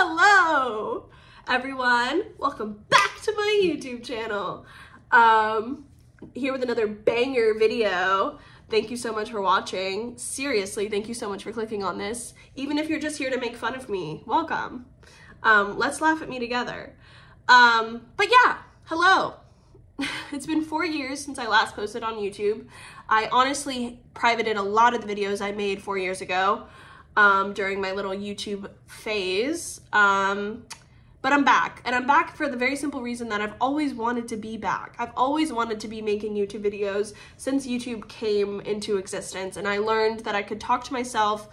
Hello everyone, welcome back to my YouTube channel. Here with another banger video. Thank you so much for watching. Seriously, thank you so much for clicking on this. Even if you're just here to make fun of me, welcome. Let's laugh at me together. But yeah, hello. It's been 4 years since I last posted on YouTube. I honestly privated a lot of the videos I made 4 years ago during my little YouTube phase. But I'm back, and I'm back for the very simple reason that I've always wanted to be back. I've always wanted to be making YouTube videos since YouTube came into existence, and I learned that I could talk to myself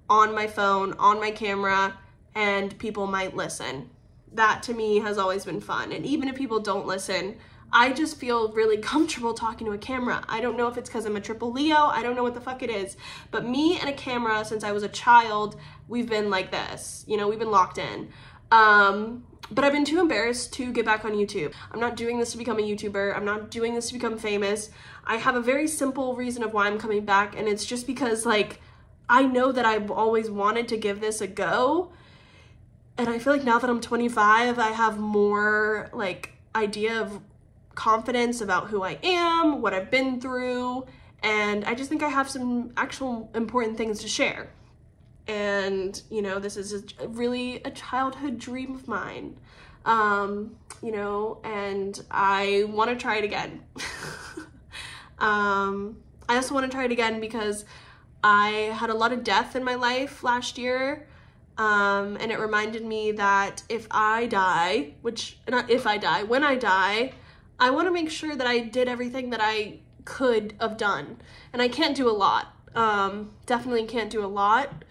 on my phone, on my camera, and people might listen. That to me has always been fun, and even if people don't listen, I just feel really comfortable talking to a camera. I don't know if it's because I'm a triple Leo, I don't know what the fuck it is, but me and a camera since I was a child, we've been like this, you know, we've been locked in. But I've been too embarrassed to get back on YouTube. I'm not doing this to become a YouTuber. I'm not doing this to become famous. I have a very simple reason of why I'm coming back, and it's just because, like, I know that I've always wanted to give this a go, and I feel like now that I'm 25, I have more, like, idea of confidence about who I am, what I've been through, and I just think I have some actual important things to share. And, you know, this is really a childhood dream of mine, you know, and I want to try it again. I also want to try it again because I had a lot of death in my life last year, and it reminded me that if I die, when I die, I want to make sure that I did everything that I could have done. And I can't do a lot, definitely can't do a lot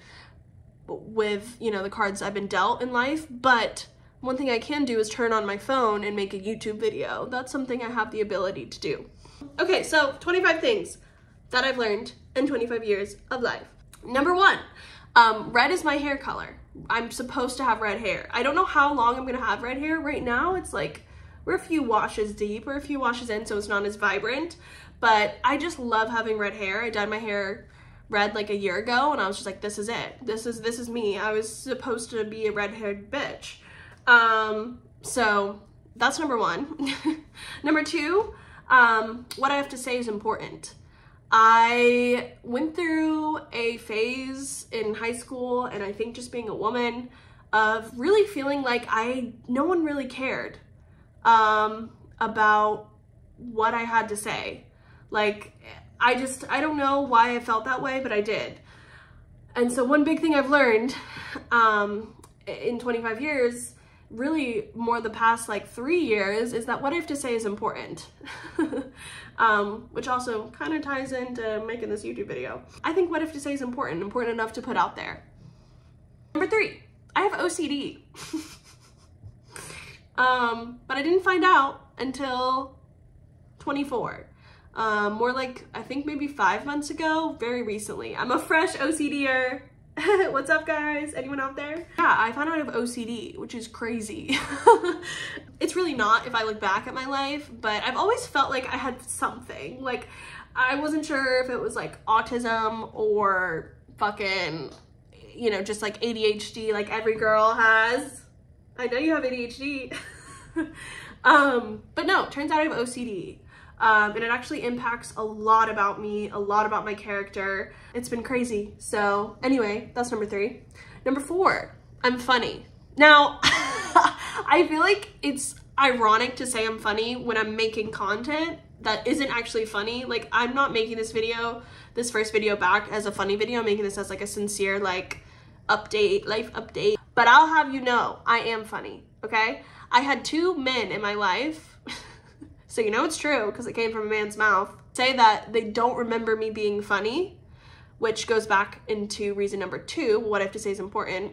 with, you know, the cards I've been dealt in life, but one thing I can do is turn on my phone and make a YouTube video. That's something I have the ability to do. Okay, so 25 things that I've learned in 25 years of life. Number 1, red is my hair color. I'm supposed to have red hair. I don't know how long I'm gonna have red hair. Right now, it's like, we're a few washes deep, we're a few washes in, so it's not as vibrant, but I just love having red hair. I dyed my hair red like a year ago, and I was just like, this is it. This is me. I was supposed to be a red-haired bitch. So that's number 1. Number 2, what I have to say is important. I went through a phase in high school, and I think just being a woman, of really feeling like no one really cared about what I had to say. Like, I don't know why I felt that way, but I did. And so one big thing I've learned in 25 years, really more the past like 3 years, is that what I have to say is important. Which also kind of ties into making this YouTube video. I think what I have to say is important enough to put out there. Number 3, I have OCD. But I didn't find out until 24. More like, I think maybe 5 months ago, very recently. I'm a fresh OCDer. What's up, guys? Anyone out there? Yeah, I found out I have OCD, which is crazy. It's really not if I look back at my life, but I've always felt like I had something. Like, I wasn't sure if it was like autism or fucking, you know, just like ADHD like every girl has. I know you have ADHD. But no, turns out I have OCD. And it actually impacts a lot about me, a lot about my character. It's been crazy. So anyway, that's number 3. Number 4, I'm funny. Now, I feel like it's ironic to say I'm funny when I'm making content that isn't actually funny. Like, I'm not making this first video back as a funny video. I'm making this as like a sincere, like, life update. But I'll have you know, I am funny, okay? I had 2 men in my life, so you know it's true because it came from a man's mouth, say that they don't remember me being funny, which goes back into reason number 2, what I have to say is important.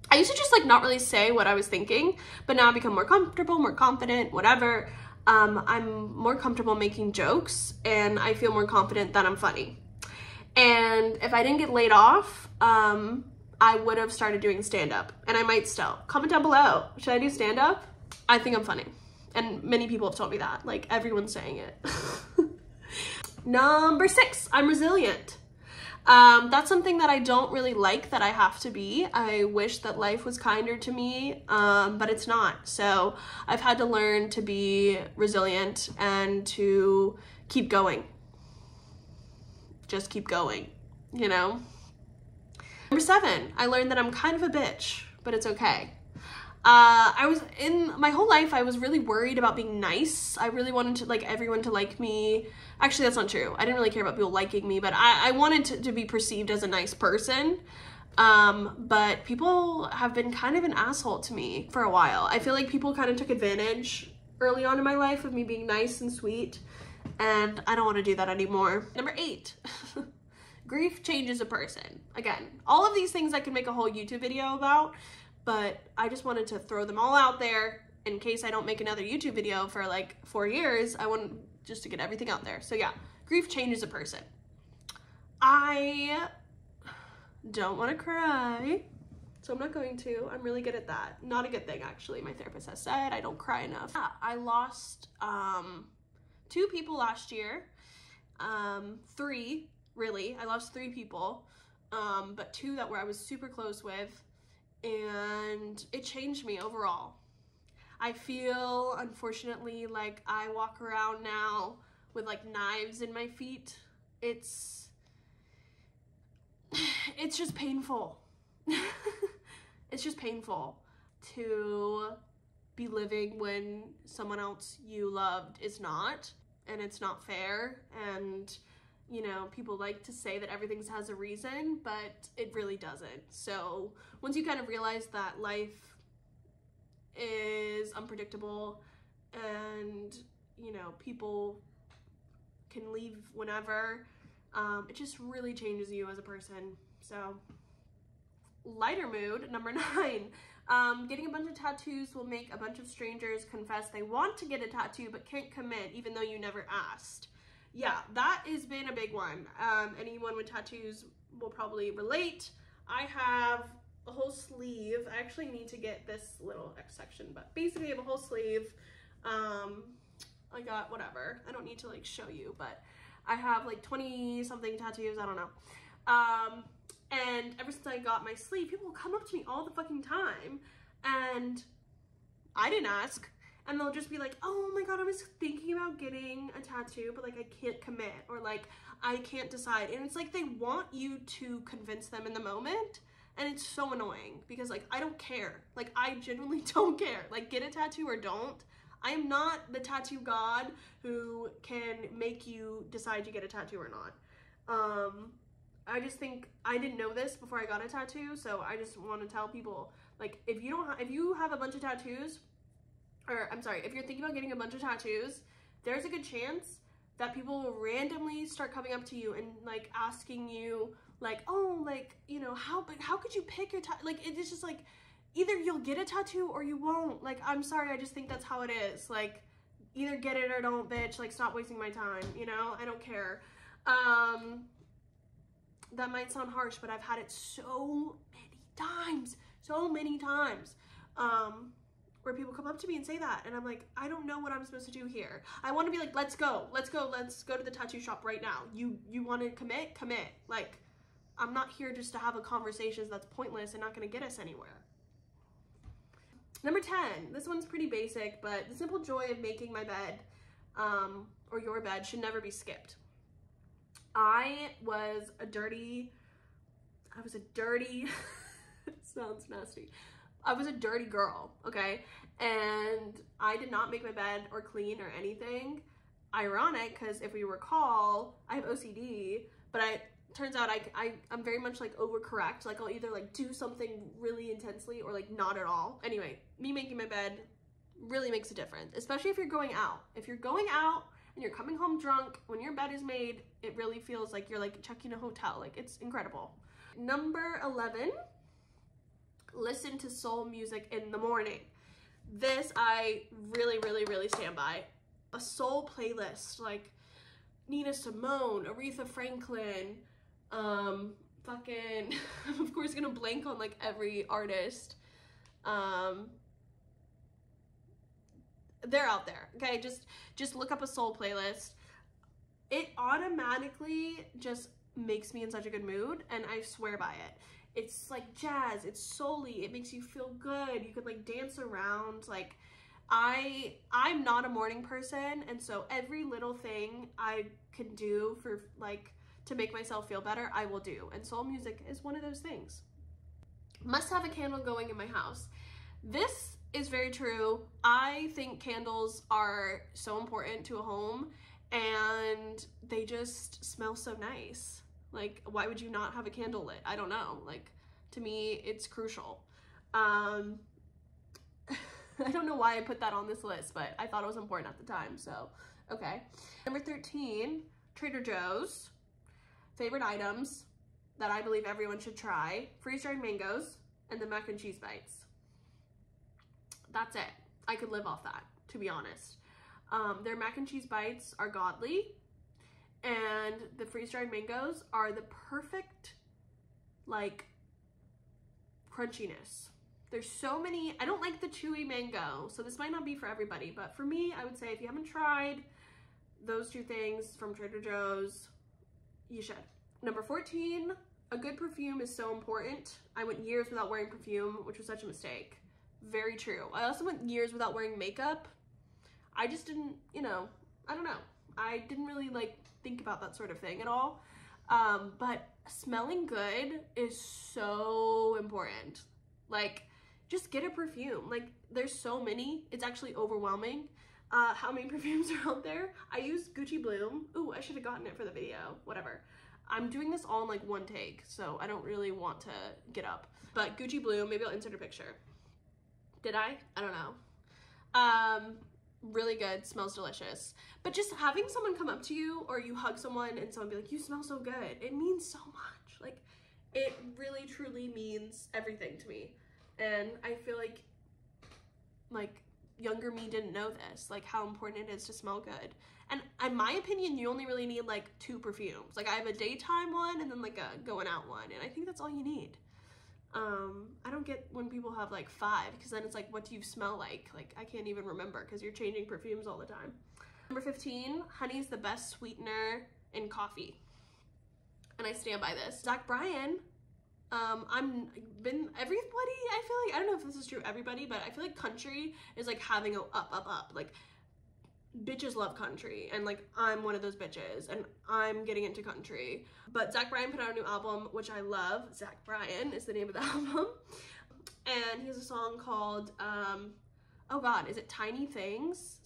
I used to just like not really say what I was thinking, but now I've become more comfortable, more confident, whatever. I'm more comfortable making jokes, and I feel more confident that I'm funny. And if I didn't get laid off, I would have started doing stand-up, and I might still. Comment down below, should I do stand-up? I think I'm funny, and many people have told me that, like everyone's saying it. Number 6, I'm resilient. That's something that I don't really like that I have to be. I wish that life was kinder to me, but it's not. So I've had to learn to be resilient and to keep going. Just keep going, you know? Number 7, I learned that I'm kind of a bitch, but it's okay. I was in my whole life, I was really worried about being nice. I really wanted to like everyone to like me. Actually, that's not true. I didn't really care about people liking me, but I wanted to be perceived as a nice person. But people have been kind of an asshole to me for a while. I feel like people kind of took advantage early on in my life of me being nice and sweet, and I don't want to do that anymore. Number 8. Grief changes a person. Again, all of these things I can make a whole YouTube video about, but I just wanted to throw them all out there in case I don't make another YouTube video for like 4 years. I want just to get everything out there. So yeah, grief changes a person. I don't want to cry, so I'm not going to. I'm really good at that. Not a good thing, actually. My therapist has said I don't cry enough. Yeah, I lost 2 people last year. 3, really. I lost 3 people, but 2 that I was super close with. And it changed me overall. I feel, unfortunately, like I walk around now with like knives in my feet. It's just painful. It's just painful to be living when someone else you loved is not, and it's not fair. And you know, people like to say that everything has a reason, but it really doesn't. So once you kind of realize that life is unpredictable and, you know, people can leave whenever, it just really changes you as a person. So lighter mood, number 9. Getting a bunch of tattoos will make a bunch of strangers confess they want to get a tattoo but can't commit even though you never asked. Yeah, that has been a big one. Anyone with tattoos will probably relate. I have a whole sleeve. I actually need to get this little X section, but basically I have a whole sleeve. I got whatever. I don't need to like show you, but I have like 20 something tattoos. I don't know. And ever since I got my sleeve, people will come up to me all the fucking time, and I didn't ask. And they'll just be like, oh my god, I was thinking about getting a tattoo, but like I can't commit, or like I can't decide. And it's like they want you to convince them in the moment, and it's so annoying because like I don't care. Like I genuinely don't care. Like get a tattoo or don't. I am not the tattoo god who can make you decide to get a tattoo or not. I just think I didn't know this before I got a tattoo, so I just want to tell people, like, if you have a bunch of tattoos, or I'm sorry, if you're thinking about getting a bunch of tattoos, there's a good chance that people will randomly start coming up to you and like asking you like, oh, like, you know, how could you pick your tattoo? Like, it's just like, either you'll get a tattoo or you won't. Like, I'm sorry, I just think that's how it is. Like, either get it or don't, bitch. Like, stop wasting my time, you know? I don't care. That might sound harsh, but I've had it so many times, where people come up to me and say that, and I'm like, I don't know what I'm supposed to do here. I want to be like, let's go to the tattoo shop right now. You want to commit? Like, I'm not here just to have a conversation that's pointless and not going to get us anywhere. Number 10, this one's pretty basic, but the simple joy of making my bed, or your bed, should never be skipped. I was a dirty, sounds nasty. I was a dirty girl, okay? And I did not make my bed or clean or anything. Ironic, because if we recall, I have OCD, but turns out I'm very much like overcorrect. Like I'll either like do something really intensely or like not at all. Anyway, me making my bed really makes a difference, especially if you're going out. If you're going out and you're coming home drunk, when your bed is made, it really feels like you're like checking a hotel. Like, it's incredible. Number 11, listen to soul music in the morning. This I really stand by. A soul playlist, like Nina Simone, Aretha Franklin, fucking, I'm of course gonna blank on like every artist. They're out there, okay? Just look up a soul playlist. It automatically just makes me in such a good mood, and I swear by it. It's like jazz, it's soul-y, it makes you feel good. You could like dance around. Like I'm not a morning person, and so every little thing I can do for like to make myself feel better, I will do. And soul music is one of those things. Must have a candle going in my house. This is very true. I think candles are so important to a home, and they just smell so nice. Like, why would you not have a candle lit? I don't know. Like, to me, it's crucial. I don't know why I put that on this list, but I thought it was important at the time, so okay. Number 13, Trader Joe's. Favorite items that I believe everyone should try: freeze-dried mangoes and the mac and cheese bites. That's it. I could live off that, to be honest. Their mac and cheese bites are godly, and the freeze-dried mangoes are the perfect, like, crunchiness. There's so many. I don't like the chewy mango, so this might not be for everybody, but for me, I would say if you haven't tried those two things from Trader Joe's, you should. Number 14, a good perfume is so important. I went years without wearing perfume, which was such a mistake. Very true. I also went years without wearing makeup. I just didn't, you know, I don't know. I didn't really like think about that sort of thing at all. But smelling good is so important. Like, just get a perfume. Like, there's so many, it's actually overwhelming how many perfumes are out there. I use Gucci Bloom. Ooh, I should have gotten it for the video, whatever. I'm doing this all in like one take, so I don't really want to get up. But Gucci Bloom, maybe I'll insert a picture. Did I? I don't know. Really good, smells delicious. But just having someone come up to you, or you hug someone and someone be like, you smell so good, it means so much. Like, it really truly means everything to me. And I feel like younger me didn't know this, like how important it is to smell good. And in my opinion, you only really need like 2 perfumes. Like, I have a daytime one and then like a going out one, and I think that's all you need. I don't get when people have like 5, because then it's like, what do you smell like? Like, I can't even remember because you're changing perfumes all the time. Number 15, honey is the best sweetener in coffee. And I stand by this. Zach Bryan, everybody, I feel like, I don't know if this is true everybody, but I feel like country is like having a up. Like, bitches love country, and like I'm one of those bitches, and I'm getting into country. But Zach Bryan put out a new album, which I love. Zach Bryan is the name of the album, and he has a song called oh god, is it Tiny Things?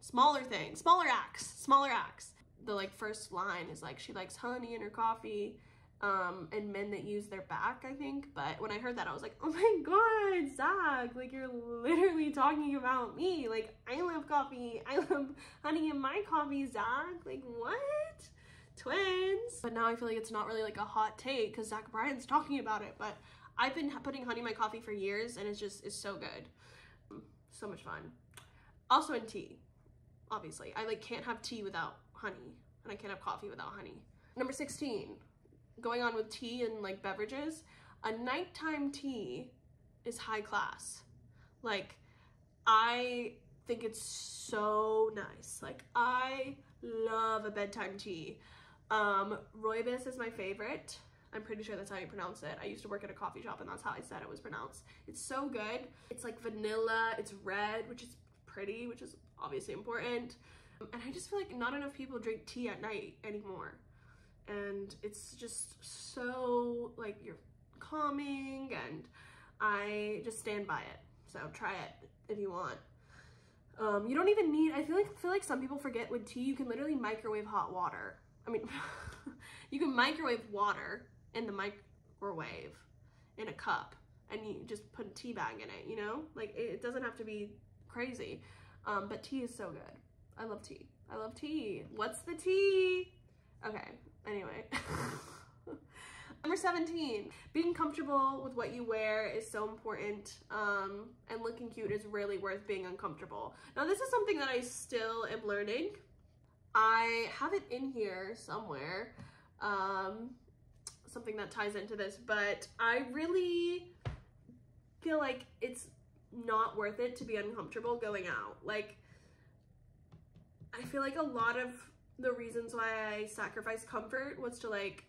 Smaller Things, Smaller Acts. The like first line is like, she likes honey in her coffee, and men that use their back, I think. But when I heard that, I was like, oh my god, Zach, like, you're literally talking about me. Like, I love coffee, I love honey in my coffee, Zach. Like, what? Twins. But now I feel like it's not really like a hot take because Zach Bryan's talking about it, but I've been putting honey in my coffee for years, and it's so good. So much fun. Also in tea, obviously. I like can't have tea without honey, and I can't have coffee without honey. Number 16, going on with tea and like beverages, a nighttime tea is high class. Like, I think it's so nice. Like, I love a bedtime tea. Rooibos is my favorite. I'm pretty sure that's how you pronounce it. I used to work at a coffee shop, and that's how I said it was pronounced. It's so good. It's like vanilla, it's red, which is pretty, which is obviously important. And I just feel like not enough people drink tea at night anymore. And it's just so like, you're calming, and I just stand by it. So try it if you want. You don't even need, I feel like some people forget with tea, you can literally microwave hot water. I mean, you can microwave water in the microwave in a cup, and you just put a tea bag in it, you know? Like, it doesn't have to be crazy. But tea is so good. I love tea. I love tea. What's the tea? Okay, anyway. Number 17, being comfortable with what you wear is so important, and looking cute is really worth being uncomfortable. Now, this is something that I still am learning. I have it in here somewhere, something that ties into this, but I really feel like it's not worth it to be uncomfortable going out. Like, I feel like a lot of the reasons why I sacrificed comfort was to like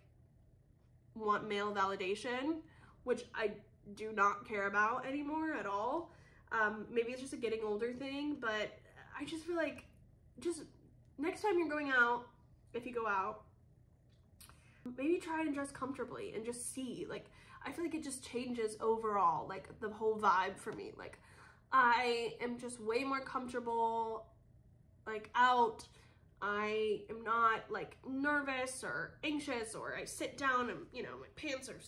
want male validation, which I do not care about anymore at all. Maybe it's just a getting older thing, but I just feel like, just next time you're going out, if you go out, maybe try and dress comfortably and just see. Like, I feel like it just changes overall, like the whole vibe for me. Like, I am just way more comfortable, like, out. I am not like nervous or anxious, or I sit down and, you know, my pants are,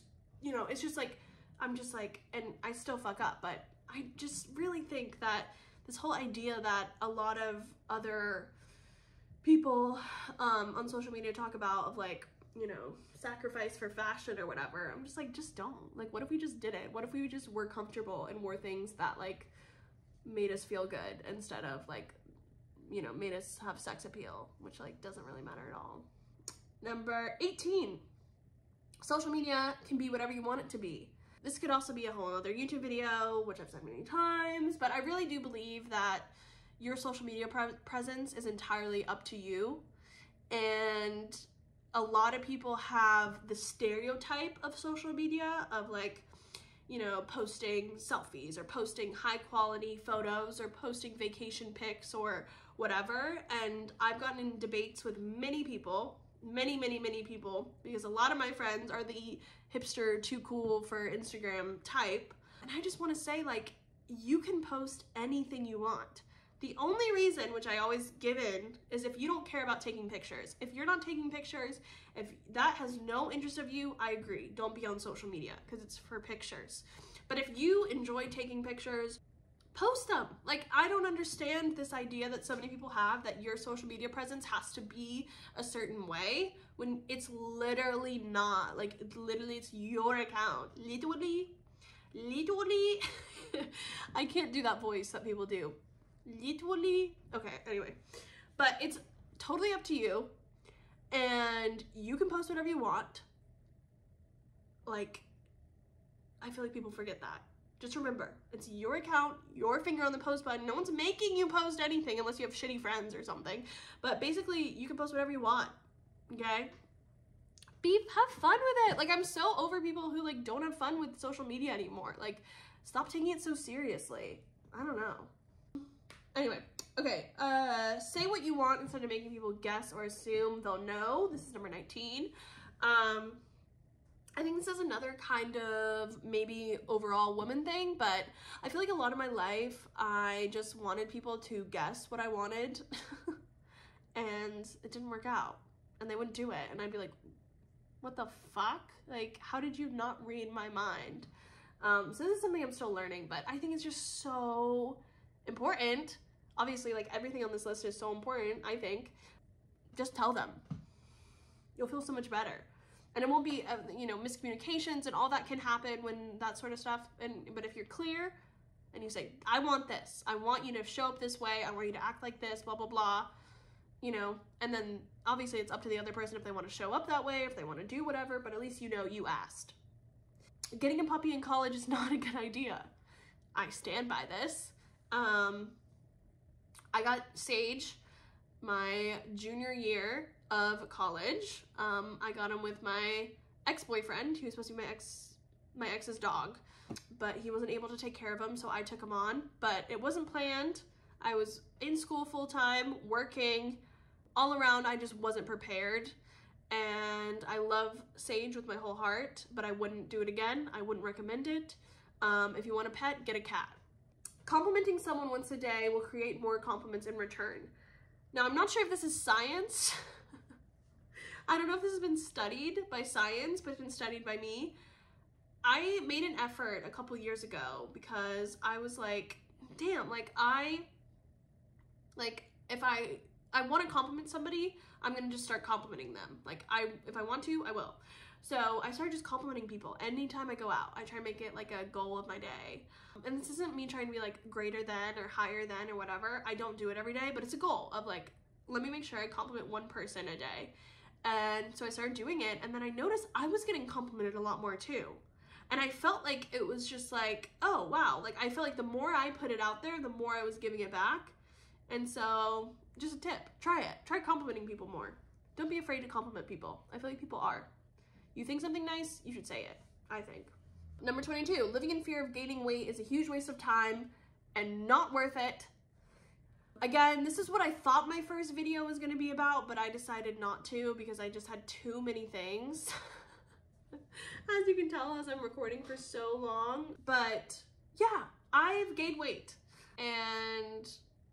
you know, it's just like, I'm just like, and I still fuck up, but I just really think that this whole idea that a lot of other people on social media talk about, of like, you know, sacrifice for fashion or whatever, I'm just like, just don't. Like, what if we just did it? What if we just were comfortable and wore things that like made us feel good, instead of like, you know, made us have sex appeal, which like doesn't really matter at all. Number 18, social media can be whatever you want it to be. This could also be a whole other YouTube video, which I've said many times, but I really do believe that your social media presence is entirely up to you. And a lot of people have the stereotype of social media of like, you know, posting selfies or posting high quality photos or posting vacation pics or whatever. And I've gotten in debates with many people, many people, because a lot of my friends are the hipster, too cool for Instagram type. And I just want to say, like, you can post anything you want. The only reason, which I always give in, is if you don't care about taking pictures. If you're not taking pictures, if that has no interest of you, I agree. Don't be on social media, because it's for pictures. But if you enjoy taking pictures, post them. Like, I don't understand this idea that so many people have that your social media presence has to be a certain way, when it's literally not. Like, it's your account. Literally. I can't do that voice that people do. Literally. Okay, anyway, but it's totally up to you, and you can post whatever you want. Like, I feel like people forget that. Just remember, it's your account, your finger on the post button. No one's making you post anything unless you have shitty friends or something. But basically, you can post whatever you want, okay? Have fun with it. Like, I'm so over people who like don't have fun with social media anymore. Like, stop taking it so seriously. I don't know. Anyway, okay, say what you want instead of making people guess or assume they'll know. This is number 19. I think this is another kind of maybe overall woman thing, but I feel like a lot of my life, I just wanted people to guess what I wanted and it didn't work out and they wouldn't do it. And I'd be like, what the fuck? Like, how did you not read my mind? So this is something I'm still learning, but I think it's just so important. Obviously, like, everything on this list is so important, I think. Just tell them. You'll feel so much better. And it won't be, you know, miscommunications and all that can happen when that sort of stuff. But if you're clear and you say, I want this. I want you to show up this way. I want you to act like this, blah, blah, blah. You know, and then obviously it's up to the other person if they want to show up that way, if they want to do whatever, but at least you know you asked. Getting a puppy in college is not a good idea. I stand by this. I got Sage my junior year of college. I got him with my ex-boyfriend. He was supposed to be my ex's dog, but he wasn't able to take care of him, so I took him on. But it wasn't planned. I was in school full-time, working all around. I just wasn't prepared. And I love Sage with my whole heart, but I wouldn't do it again. I wouldn't recommend it. If you want a pet, get a cat. Complimenting someone once a day will create more compliments in return. Now, I'm not sure if this is science. I don't know if this has been studied by science, but it's been studied by me. I made an effort a couple years ago because I was like, damn, like if I want to compliment somebody, I'm going to just start complimenting them. Like, if I want to, I will. So I started just complimenting people anytime I go out. I try to make it like a goal of my day. And this isn't me trying to be like greater than or higher than or whatever. I don't do it every day, but it's a goal of like, let me make sure I compliment one person a day. And so I started doing it, and then I noticed I was getting complimented a lot more too. And I felt like it was just like, oh wow, like I feel like the more I put it out there, the more I was giving it back. And so just a tip, try it. Try complimenting people more. Don't be afraid to compliment people. I feel like people are. You think something nice, you should say it, I think. Number 22, living in fear of gaining weight is a huge waste of time and not worth it. Again, this is what I thought my first video was gonna be about, but I decided not to because I just had too many things. As you can tell, as I'm recording for so long. But yeah, I've gained weight and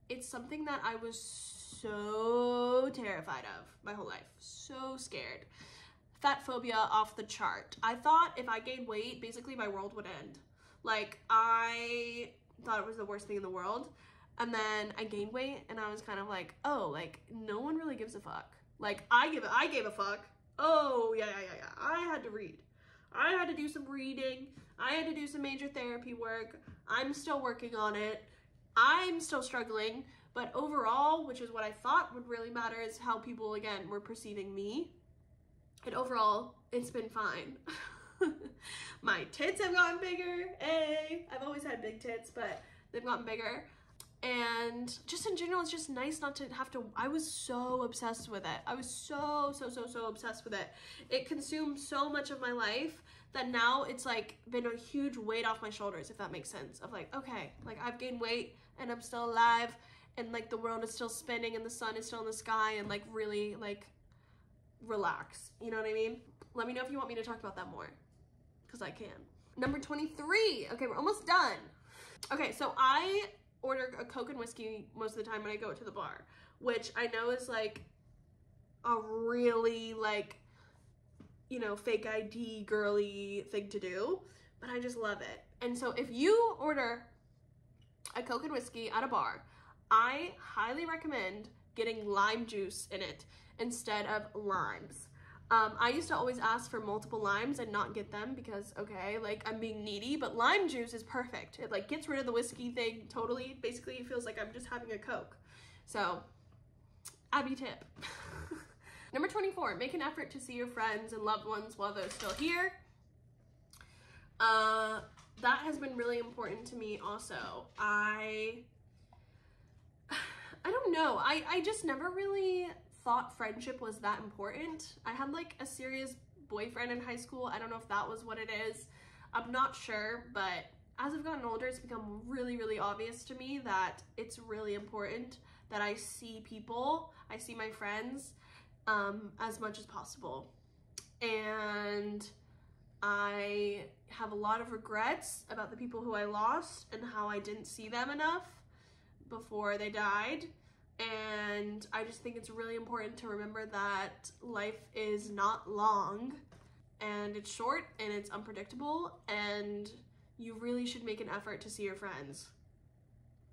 it's something that I was so terrified of my whole life. So scared. Fat phobia off the chart. I thought if I gained weight, basically my world would end. Like, I thought it was the worst thing in the world. And then I gained weight and I was kind of like, oh, like, no one really gives a fuck. Like, I gave a fuck. Oh, yeah. I had to read. I had to do some reading. I had to do some major therapy work. I'm still working on it. I'm still struggling. But overall, which is what I thought would really matter, is how people, again, were perceiving me. And overall, it's been fine. My tits have gotten bigger. Hey, I've always had big tits, but they've gotten bigger. And just in general, it's just nice not to have to, I was so obsessed with it. I was so obsessed with it. It consumed so much of my life that now it's like been a huge weight off my shoulders, if that makes sense. Of like, okay, like I've gained weight and I'm still alive and like the world is still spinning and the sun is still in the sky, and like really like relax. You know what I mean? Let me know if you want me to talk about that more, because I can. Number 23. Okay, we're almost done. Okay, so I order a Coke and whiskey most of the time when I go to the bar, which I know is like a really like, you know, fake ID girly thing to do, but I just love it. And so if you order a Coke and whiskey at a bar, I highly recommend getting lime juice in it instead of limes. I used to always ask for multiple limes and not get them because, okay, like I'm being needy, but lime juice is perfect. It like gets rid of the whiskey thing totally. Basically, it feels like I'm just having a Coke. So, Abby tip. Number 24, make an effort to see your friends and loved ones while they're still here. That has been really important to me also. I don't know. I just never really thought friendship was that important. I had like a serious boyfriend in high school. I don't know if that was what it is. I'm not sure, but as I've gotten older, it's become really obvious to me that it's really important that I see people, I see my friends as much as possible. And I have a lot of regrets about the people who I lost and how I didn't see them enough before they died. And I just think it's really important to remember that life is not long and it's short and it's unpredictable, and you really should make an effort to see your friends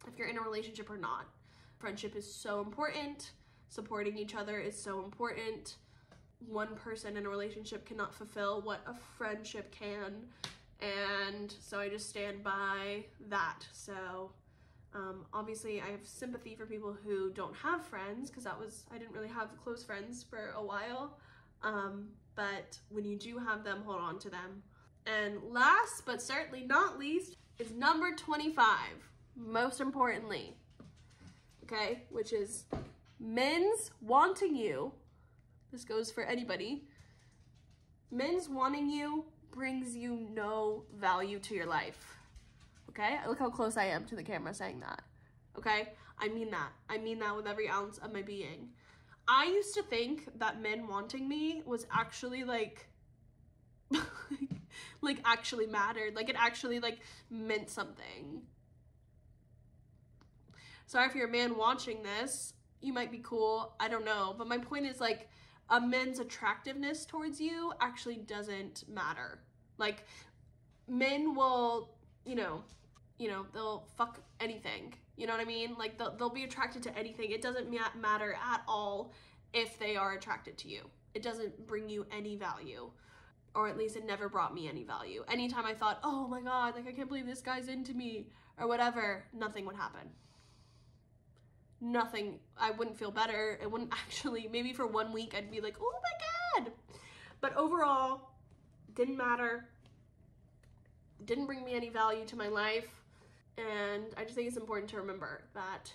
if you're in a relationship or not. Friendship is so important. Supporting each other is so important. One person in a relationship cannot fulfill what a friendship can. And so I just stand by that. So obviously I have sympathy for people who don't have friends, because I didn't really have close friends for a while. But when you do have them, hold on to them. And last but certainly not least is number 25, most importantly, okay, which is men's wanting you. This goes for anybody. Men's wanting you brings you no value to your life. Okay? Look how close I am to the camera saying that. Okay? I mean that. I mean that with every ounce of my being. I used to think that men wanting me was actually like, like actually mattered. Like it actually like meant something. Sorry if you're a man watching this. You might be cool. I don't know. But my point is like, a man's attractiveness towards you actually doesn't matter. Like men will, you know, they'll fuck anything. You know what I mean? Like they'll be attracted to anything. It doesn't matter at all if they are attracted to you. It doesn't bring you any value, or at least it never brought me any value. Anytime I thought, oh my God, like I can't believe this guy's into me or whatever, nothing would happen. Nothing. I wouldn't feel better. It wouldn't actually, maybe for 1 week I'd be like, oh my God. But overall, didn't matter. Didn't bring me any value to my life. And I just think it's important to remember that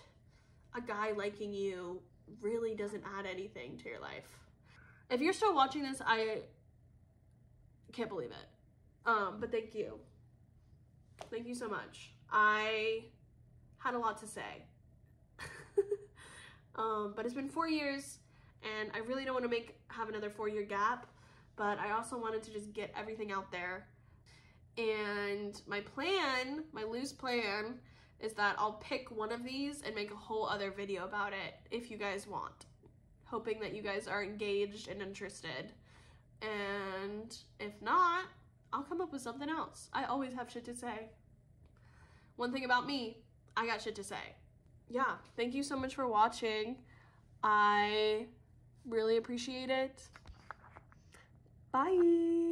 a guy liking you really doesn't add anything to your life. If you're still watching this, I Can't believe it. But thank you. Thank you so much. I had a lot to say. But it's been 4 years, and I really don't want to have another 4-year gap, but I also wanted to just get everything out there. And my loose plan, is that I'll pick one of these and make a whole other video about it if you guys want. Hoping that you guys are engaged and interested. And if not, I'll come up with something else. I always have shit to say. One thing about me, I got shit to say. Yeah, thank you so much for watching. I really appreciate it. Bye.